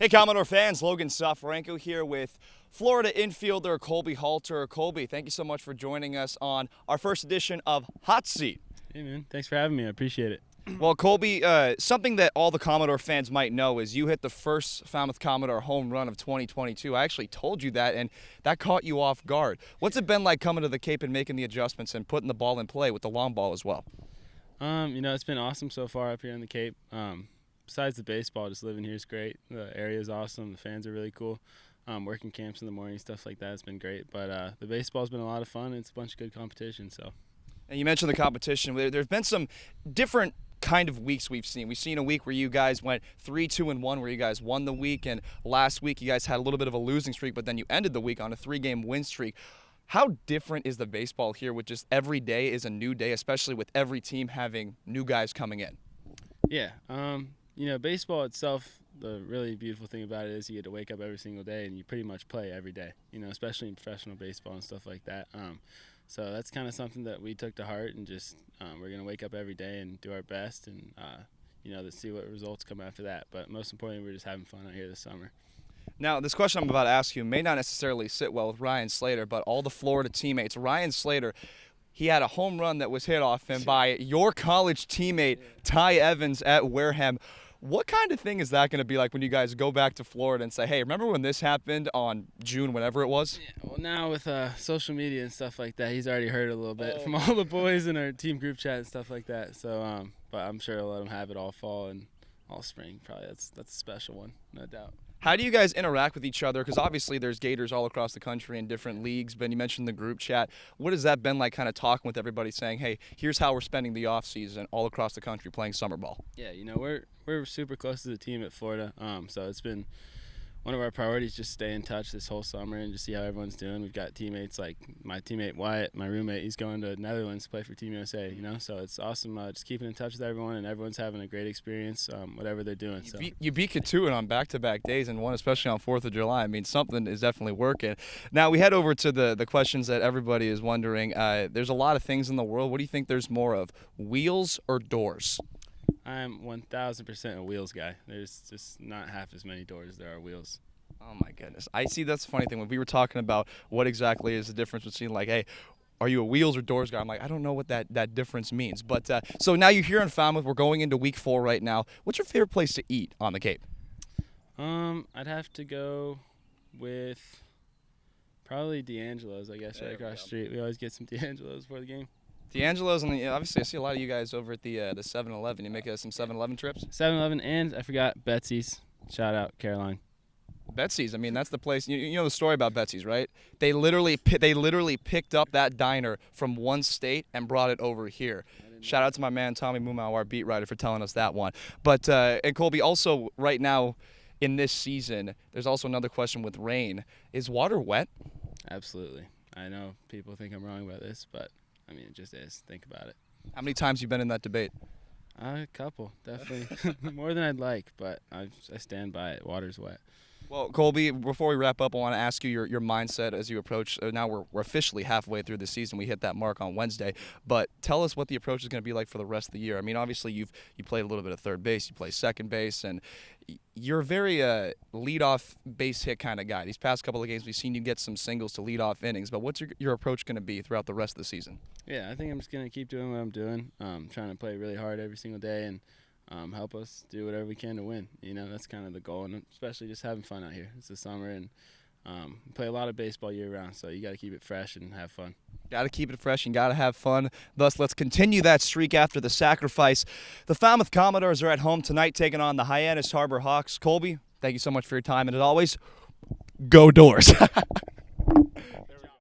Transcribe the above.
Hey Commodore fans, Logan Soforenko here with Florida infielder Colby Halter. Colby, thank you so much for joining us on our first edition of Hot Seat. Hey man, thanks for having me. I appreciate it. Well, Colby, something that all the Commodore fans might know is you hit the first Falmouth Commodore home run of 2022. I actually told you that, and that caught you off guard. What's it been like coming to the Cape and making the adjustments and putting the ball in play with the long ball as well? It's been awesome so far up here in the Cape. Besides the baseball, just living here is great. The area is awesome. The fans are really cool. Working camps in the morning, stuff like that, has been great. But the baseball's been a lot of fun. It's a bunch of good competition. So. And you mentioned the competition. There's been some different kind of weeks we've seen. We've seen a week where you guys went 3-2-1, where you guys won the week, and last week you guys had a little bit of a losing streak, but then you ended the week on a 3-game win streak. How different is the baseball here with just every day is a new day, especially with every team having new guys coming in? Yeah. Baseball itself, the really beautiful thing about it is you get to wake up every single day and you pretty much play every day, especially in professional baseball and stuff like that. So that's kind of something that we took to heart, and just we're going to wake up every day and do our best and, to see what results come after that. But most importantly, we're just having fun out here this summer. Now, this question I'm about to ask you may not necessarily sit well with Ryan Slater, but all the Florida teammates. Ryan Slater, he had a home run that was hit off him by your college teammate, Ty Evans at Wareham. What kind of thing is that going to be like when you guys go back to Florida and say, hey, remember when this happened on June, whenever it was? Yeah, well, now with social media and stuff like that, he's already heard a little bit from all the boys in our team group chat and stuff like that. So, but I'm sure he'll let him have it all fall and all spring. Probably that's a special one, no doubt. How do you guys interact with each other? Because obviously there's Gators all across the country in different leagues, but you mentioned the group chat. What has that been like, kind of talking with everybody, saying, hey, here's how we're spending the off season all across the country playing summer ball? Yeah, we're super close to the team at Florida, so it's been one of our priorities, just stay in touch this whole summer and just see how everyone's doing. We've got teammates like my teammate Wyatt, my roommate. He's going to Netherlands to play for Team USA, so it's awesome just keeping in touch with everyone, and everyone's having a great experience, whatever they're doing. You beat Katuan on back-to-back days, and one especially on 4th of July. I mean, something is definitely working. Now, we head over to the questions that everybody is wondering. There's a lot of things in the world. What do you think there's more of, wheels or doors? I'm 1,000% a wheels guy. There's just not half as many doors as there are wheels. Oh, my goodness. I see, that's the funny thing. When we were talking about what exactly is the difference between, like, hey, are you a wheels or doors guy? I'm like, I don't know what that difference means. But so now you're here in Falmouth. We're going into week 4 right now. What's your favorite place to eat on the Cape? I'd have to go with probably Deangelos, I guess, right across the street. We always get some Deangelos before the game. Deangelos, and obviously I see a lot of you guys over at the 7-Eleven. You make some 7-Eleven trips? 7-Eleven, and I forgot Betsy's. Shout out Caroline. Betsy's, I mean, that's the place. You know the story about Betsy's, right? They literally picked up that diner from one state and brought it over here. Shout out to my man Tommy Mumau, our beat writer, for telling us that one. But and Colby, also right now in this season, there's also another question with rain. Is water wet? Absolutely. I know people think I'm wrong about this, but I mean, it just is. Think about it. How many times have you been in that debate? A couple, definitely. More than I'd like, but I stand by it. Water's wet. Well, Colby, before we wrap up, I want to ask you your mindset as you approach. Now we're officially halfway through the season. We hit that mark on Wednesday. But tell us what the approach is going to be like for the rest of the year. I mean, obviously you played a little bit of third base, you play second base, and you're a very leadoff base hit kind of guy. These past couple of games, we've seen you get some singles to lead off innings. But what's your approach going to be throughout the rest of the season? Yeah, I think I'm just going to keep doing what I'm doing, trying to play really hard every single day and help us do whatever we can to win. That's kind of the goal, and especially just having fun out here. It's the summer, and we play a lot of baseball year-round, so you got to keep it fresh and have fun. Got to keep it fresh and got to have fun. Thus, let's continue that streak after the sacrifice. The Falmouth Commodores are at home tonight taking on the Hyannis Harbor Hawks. Colby, thank you so much for your time, and as always, go Doors.